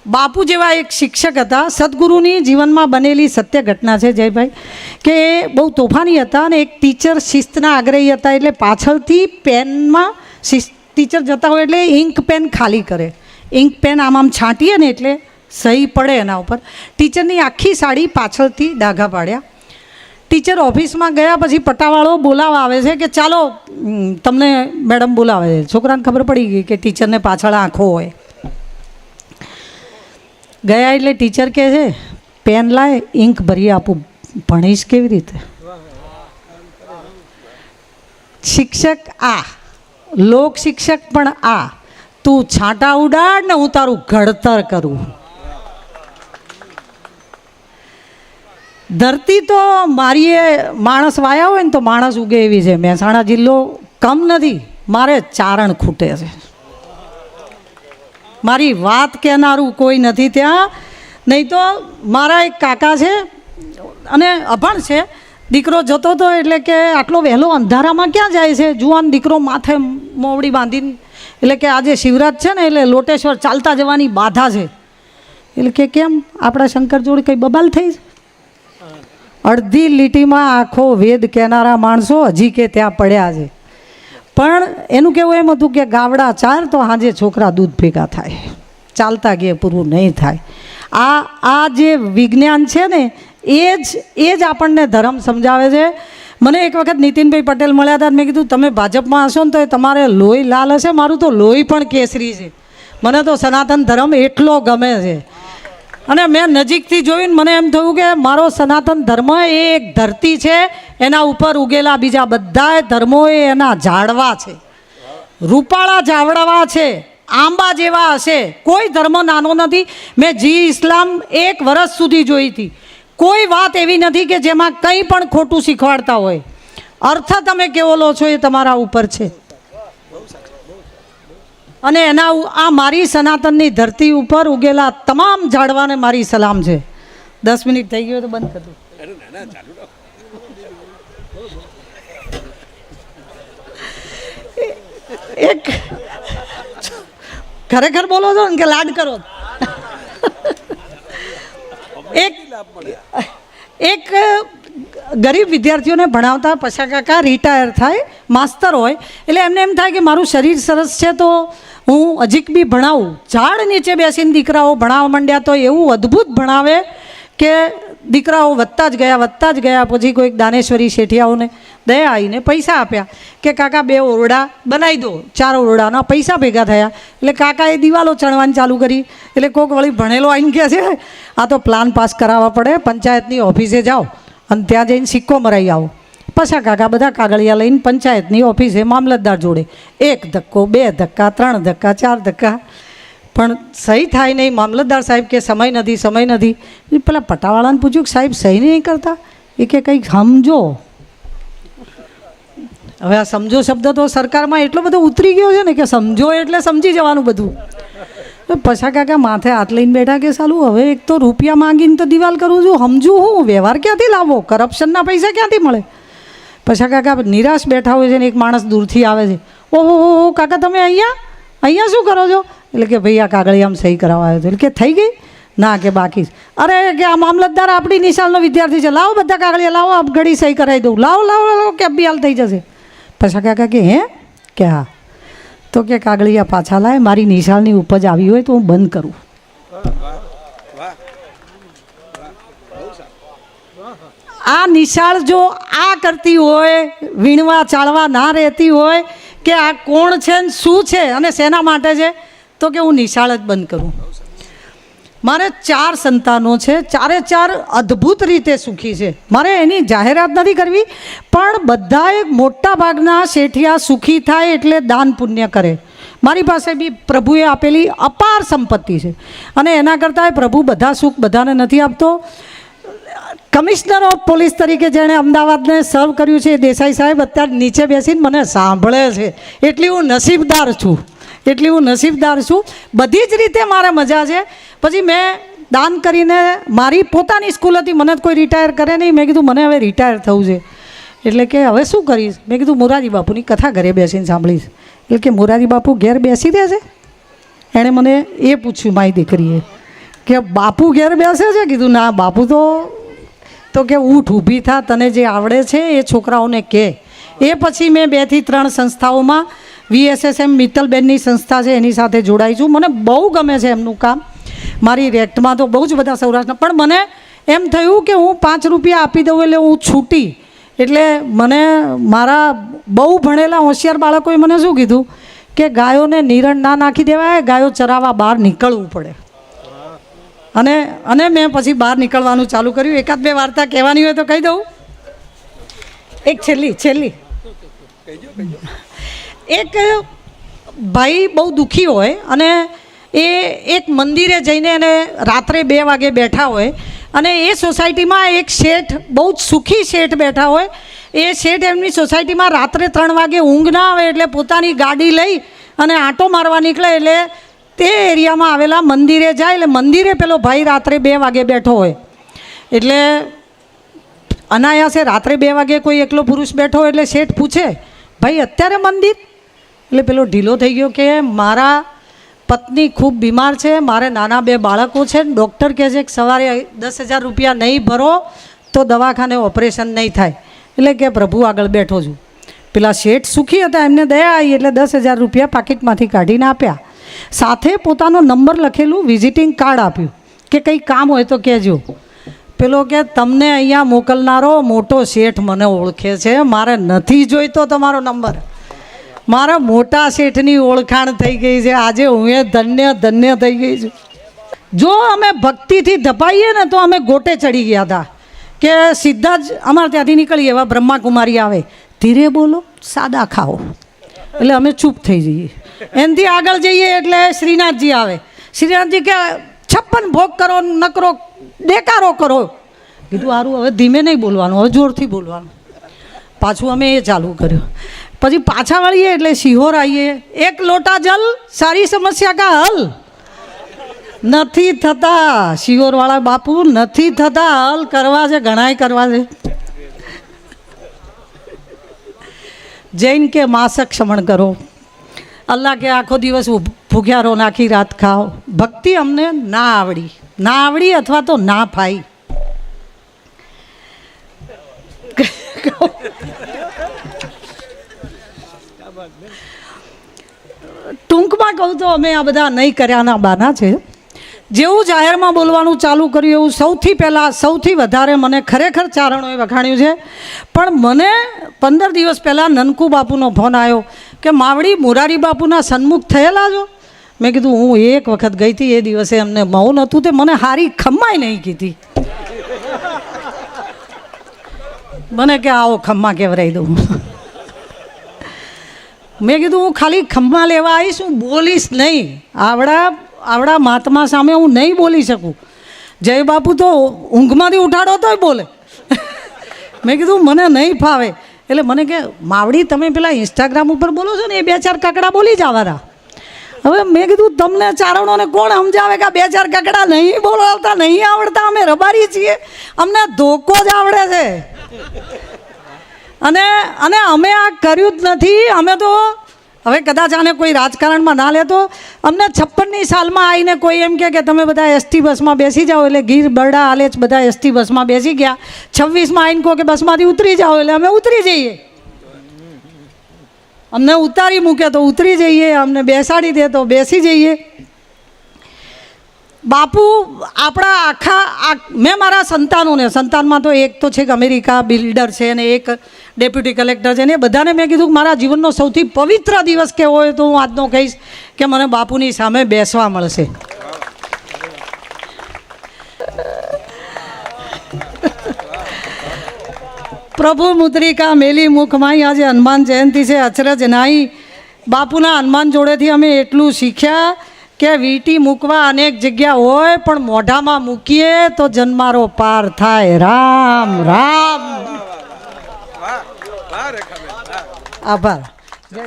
બાપુ જેવા એક શિક્ષક હતા. સદગુરુની જીવનમાં બનેલી સત્ય ઘટના છે જયભાઈ, કે બહુ તોફાની હતા અને એક ટીચર શિસ્તના આગ્રહી હતા. એટલે પાછળથી પેનમાં ટીચર જતા હોય એટલે ઇંક પેન ખાલી કરે, ઇંક પેન આમ છાંટીએ ને એટલે સહી પડે એના ઉપર. ટીચરની આખી સાડી પાછળથી ડાઘા પાડ્યા. ટીચર ઓફિસમાં ગયા પછી પટાવાળો બોલાવવા આવે છે કે ચાલો તમને મેડમ બોલાવે છે. છોકરાને ખબર પડી ગઈ કે ટીચરને પાછળ આંખો હોય. ગયા એટલે ટીચર કહે છે પેન લાય, ઇંક ભરી આપું. ભણીશ કેવી રીતે? શિક્ષક આ, લોક શિક્ષક પણ આ. તું છાંટા ઉડાડ ને હું તારું ઘડતર કરું. ધરતી તો મારી એ માણસ વાયા હોય ને તો માણસ ઉગે એવી છે. મહેસાણા જિલ્લો કમ નથી, મારે ચારણ ખૂટે છે. મારી વાત કહેનારું કોઈ નથી ત્યાં. નહીં તો મારા એક કાકા છે અને અભણ છે. દીકરો જતો હતો એટલે કે આટલો વહેલો અંધારામાં ક્યાં જાય છે? જુવાન દીકરો માથે મોવડી બાંધીને, એટલે કે આજે શિવરાત છે ને એટલે લોટેશ્વર ચાલતા જવાની બાધા છે. એટલે કે કેમ આપણા શંકર જોડે કંઈ બબાલ થઈ છે? અડધી લીટીમાં આખો વેદ કહેનારા માણસો હજી કે ત્યાં પડ્યા છે. પણ એનું કહેવું એમ હતું કે ગાવડા ચાર તો સાંજે છોકરા દૂધ ભેગા થાય, ચાલતા ગયા પૂરું નહીં થાય. આ જે વિજ્ઞાન છે ને એ જ આપણને ધર્મ સમજાવે છે. મને એક વખત નીતિનભાઈ પટેલ મળ્યા હતા. મેં કીધું તમે ભાજપમાં હશો ને તો તમારે લોહી લાલ હશે, મારું તો લોહી પણ કેસરી છે. મને તો સનાતન ધર્મ એટલો ગમે છે. અને મેં નજીકથી જોઈને મને એમ થયું કે મારો સનાતન ધર્મ એ એક ધરતી છે, એના ઉપર ઉગેલા બીજા બધાય ધર્મો એ એના ઝાડવા છે, રૂપાળા ઝાડવા છે, આંબા જેવા હશે. કોઈ ધર્મ નાનો નથી. મેં જી ઇસ્લામ 1 વર્ષ સુધી જોઈ હતી. કોઈ વાત એવી નથી કે જેમાં કંઈ પણ ખોટું શીખવાડતા હોય. અર્થ તમે કેવો લો છો એ તમારા ઉપર છે. અને એના આ મારી સનાતનની ધરતી ઉપર ઉગેલા તમામ ઝાડવાને મારી સલામ છે. 10 મિનિટ થઈ ગયો તો બંધ કરી દો. એક ખરેખર બોલો છો ને કે લાડ કરો? એક ગરીબ વિદ્યાર્થીઓને ભણાવતા પછા કાકા રિટાયર થાય, માસ્તર હોય. એટલે એમને એમ થાય કે મારું શરીર સરસ છે તો હું હજીક બી ભણાવું. ઝાડ નીચે બેસીને દીકરાઓ ભણાવવા માંડ્યા તો એવું અદ્ભુત ભણાવે કે દીકરાઓ વધતા જ ગયા. પછી કોઈક દાનેશ્વરી શેઠિયાઓને દયા આવીને પૈસા આપ્યા કે કાકા 2 ઓરડા બનાવી દો. 4 ઓરડાના પૈસા ભેગા થયા. એટલે કાકાએ દિવાલો ચણવાની ચાલુ કરી. એટલે કોઈક વળી ભણેલો આવીને કહે છે આ તો પ્લાન પાસ કરાવવા પડે, પંચાયતની ઓફિસે જાઓ અને ત્યાં જઈને સિક્કો મરાઈ આવો. પાછા કાકા બધા કાગળિયા લઈને પંચાયતની ઓફિસે મામલતદાર જોડે 1 ધક્કો, 2 ધક્કા, 3 ધક્કા, 4 ધક્કા, પણ સહી થાય નહીં. મામલતદાર સાહેબ કે સમય નથી. પેલા પટાવાળાને પૂછ્યું કે સાહેબ સહી નહીં કરતા? એ કે કંઈક સમજો. હવે આ સમજો શબ્દ તો સરકારમાં એટલો બધો ઉતરી ગયો છે ને કે સમજો એટલે સમજી જવાનું બધું. પછા કાકા માથે હાથ લઈને બેઠા કે સાલું હવે એક તો રૂપિયા માંગીને તો દિવાલ કરું છું, સમજું હું? વ્યવહાર ક્યાંથી લાવો? કરપ્શનના પૈસા ક્યાંથી મળે? પછા કાકા નિરાશ બેઠા હોય છે ને એક માણસ દૂરથી આવે છે. ઓહો કાકા તમે અહીંયા શું કરો છો? એટલે કે ભાઈ આ કાગળિયામાં સહી કરાવવા આવ્યો હતો. એટલે કે થઈ ગઈ? ના કે બાકી. અરે કે આ મામલતદાર આપણી નિશાળનો વિદ્યાર્થી છે, લાવો બધા કાગળિયા લાવો, આપ ઘડી સહી કરાવી દઉં. લાવો કે બી હાલ થઈ જશે. પછી કાકા કે હે કે હા? તો કે કાગળિયા પાછા લાય, મારી નિશાળની ઉપજ આવી હોય તો હું બંધ કરું. આ નિશાળ જો આ કરતી હોય, વીણવા ચાળવા ના રહેતી હોય કે આ કોણ છે ને શું છે અને શેના માટે છે, તો કે હું નિશાળ જ બંધ કરું. મારે 4 સંતાનો છે, 4 અદ્ભુત રીતે સુખી છે. મારે એની જાહેરાત નથી કરવી, પણ બધાએ મોટા ભાગના શેઠિયા સુખી થાય એટલે દાન પુણ્ય કરે. મારી પાસે બી પ્રભુએ આપેલી અપાર સંપત્તિ છે અને એના કરતાં પ્રભુ બધા સુખ બધાને નથી આપતો. કમિશનર ઓફ પોલીસ તરીકે જેણે અમદાવાદને સર્વ કર્યું છે એ દેસાઈ સાહેબ અત્યારે નીચે બેસીને મને સાંભળે છે. એટલી હું નસીબદાર છું. બધી જ રીતે મારે મજા છે. પછી મેં દાન કરીને મારી પોતાની સ્કૂલ હતી, મને કોઈ રિટાયર કરે નહીં. મેં કીધું મને હવે રિટાયર થવું છે. એટલે કે હવે શું કરીશ? મેં કીધું મોરારી બાપુની કથા ઘરે બેસીને સાંભળીશ. એટલે કે મોરારી બાપુ ઘેર બેસી દે છે? એણે મને એ પૂછ્યું મારી દીકરીએ. કે બાપુ ઘેર બેસે છે? કીધું ના, બાપુ તો કે ઊઠ, ઊભી થા, તને જે આવડે છે એ છોકરાઓને કહે. એ પછી મેં 2 થી 3 સંસ્થાઓમાં VSSM મિત્તલબેનની સંસ્થા છે એની સાથે જોડાઈ છું. મને બહુ ગમે છે એમનું કામ. મારી રેક્ટમાં તો બહુ જ બધા સૌરાષ્ટ્રના, પણ મને એમ થયું કે હું 5 રૂપિયા આપી દઉં એટલે હું છૂટી. એટલે મને મારા બહુ ભણેલા હોશિયાર બાળકોએ મને શું કીધું કે ગાયોને નિરણ ના નાખી દેવાય, ગાયો ચરાવવા બહાર નીકળવું પડે. અને મેં પછી બહાર નીકળવાનું ચાલુ કર્યું. 1-2 વાર્તા કહેવાની હોય તો કહી દઉં. એક છેલ્લી એક ભાઈ બહુ દુઃખી હોય અને એ એક મંદિરે જઈને એને રાત્રે 2 વાગે બેઠા હોય અને એ સોસાયટીમાં એક શેઠ, બહુ જ સુખી શેઠ બેઠા હોય. એ શેઠ એમની સોસાયટીમાં રાત્રે 3 વાગે ઊંઘ ના આવે એટલે પોતાની ગાડી લઈ અને આંટો મારવા નીકળે. એટલે તે એરિયામાં આવેલા મંદિરે જાય. એટલે મંદિરે પેલો ભાઈ રાત્રે 2 વાગે બેઠો હોય. એટલે અનાયાસે રાત્રે 2 વાગે કોઈ એકલો પુરુષ બેઠો હોય એટલે શેઠ પૂછે, ભાઈ અત્યારે મંદિર? એટલે પેલો ઢીલો થઈ ગયો કે મારા પત્ની ખૂબ બીમાર છે, મારે નાના 2 બાળકો છે, ડૉક્ટર કહે છે કે સવારે 10,000 રૂપિયા નહીં ભરો તો દવાખાને ઓપરેશન નહીં થાય. એટલે કે પ્રભુ આગળ બેઠો છું. પેલા શેઠ સુખી હતા, એમને દયા આવી એટલે 10,000 રૂપિયા પાકીટમાંથી કાઢીને આપ્યા. સાથે પોતાનો નંબર લખેલું વિઝિટિંગ કાર્ડ આપ્યું કે કંઈ કામ હોય તો કહેજો. પેલો કે તમને અહીંયા મોકલનારો મોટો શેઠ મને ઓળખે છે, મારે નથી જોઈતો તમારો નંબર. મારા મોટા શેઠની ઓળખાણ થઈ ગઈ છે. આજે હું ધન્ય થઈ ગઈ છું. જો અમે ભક્તિથી ધપાઈએ ને તો અમે ગોટે ચડી ગયા હતા કે સીધા જ અમારે ત્યાંથી નીકળીએ. એવા બ્રહ્માકુમારી આવે, ધીરે બોલો, સાદા ખાઓ. એટલે અમે ચૂપ થઈ જઈએ. એનાથી આગળ જઈએ એટલે શ્રીનાથજી આવે. શ્રીનાથજી કે 56 ભોગ કરો, નકરો દેકારો કરો. કીધું સારું, હવે ધીમે નહીં બોલવાનું, હવે જોરથી બોલવાનું. પાછું અમે એ ચાલુ કર્યું. પછી પાછા વળીએ એટલે શિહોર આવીએ. 1 લોટા જલ સારી સમસ્યા કા હલ. નથી થતા શિહોરવાળા બાપુ, નથી થતા હલ. કરવા છે, ઘણાય કરવા છે. જૈન કે માસક ક્ષમણ કરો, અલ્લાહ કે આખો દિવસ ભૂખ્યા રહો, આખી રાત ખાઓ. ભક્તિ અમને ના આવડી અથવા તો ના ફાઈ. ટૂંકમાં કહું તો અમે આ બધા નહીં કર્યાના બાના છે. જેવું જાહેરમાં બોલવાનું ચાલુ કર્યું એવું સૌથી વધારે મને ખરેખર ચારણોએ વખાણ્યું છે. પણ મને 15 દિવસ પહેલાં નનકુ બાપુનો ફોન આવ્યો કે માવડી મોરારી બાપુના સન્મુખ થયેલા છો? મેં કીધું હું એક વખત ગઈ હતી, એ દિવસે અમને મૌન હતું, તે મને હારી ખમ્માય નહીં કીધી. મને કે આવો ખમ્મા કેવરાઈ દઉં. મેં કીધું હું ખાલી ખમ્મા લેવા આવીશ, હું બોલીશ નહીં. આવડા મહાત્મા સામે હું નહીં બોલી શકું. જય બાપુ તો ઊંઘમાંથી ઉઠાડો તોય બોલે. મેં કીધું મને નહીં ફાવે. એટલે મને કે માવડી તમે પેલા ઇન્સ્ટાગ્રામ ઉપર બોલો છો ને એ 2-4 કકડા બોલી જવાના. હવે મેં કીધું તમને ચારણોને કોણ સમજાવે કે 2-4 કકડા નહીં બોલાવતા, નહીં આવડતા? અમે રબારી છીએ, અમને ધોકો જ આવડે છે. અને અમે આ કર્યું જ નથી. અમે તો હવે કદાચ આને કોઈ રાજકારણમાં ના લેતો, અમને 56ની સાલમાં આવીને કોઈ એમ કે તમે બધા ST બસમાં બેસી જાઓ, એટલે ગીર બરડા આલેચ બધા ST બસમાં બેસી ગયા. 26માં આવીને કહો કે બસમાંથી ઉતરી જાઓ, એટલે અમે ઉતરી જઈએ. અમને ઉતારી મૂકે તો ઉતરી જઈએ, અમને બેસાડી દે તો બેસી જઈએ. બાપુ આપણા આખા મેં મારા સંતાનમાં તો એક તો છે કે અમેરિકા બિલ્ડર છે અને એક ડેપ્યુટી કલેક્ટર છે, ને એ બધાને મેં કીધું કે મારા જીવનનો સૌથી પવિત્ર દિવસ કેવો હોય તો હું આજનો કહીશ કે મને બાપુની સામે બેસવા મળશે. પ્રભુ મુદ્રિકા મેલી મુખમાં. આજે હનુમાન જયંતિ છે, અચરજ નાઈ. બાપુના હનુમાન જોડેથી અમે એટલું શીખ્યા કે વીંટી મૂકવા અનેક જગ્યા હોય, પણ મોઢામાં મૂકીએ તો જન્મારો પાર થાય. રામ રામ. આભાર. જય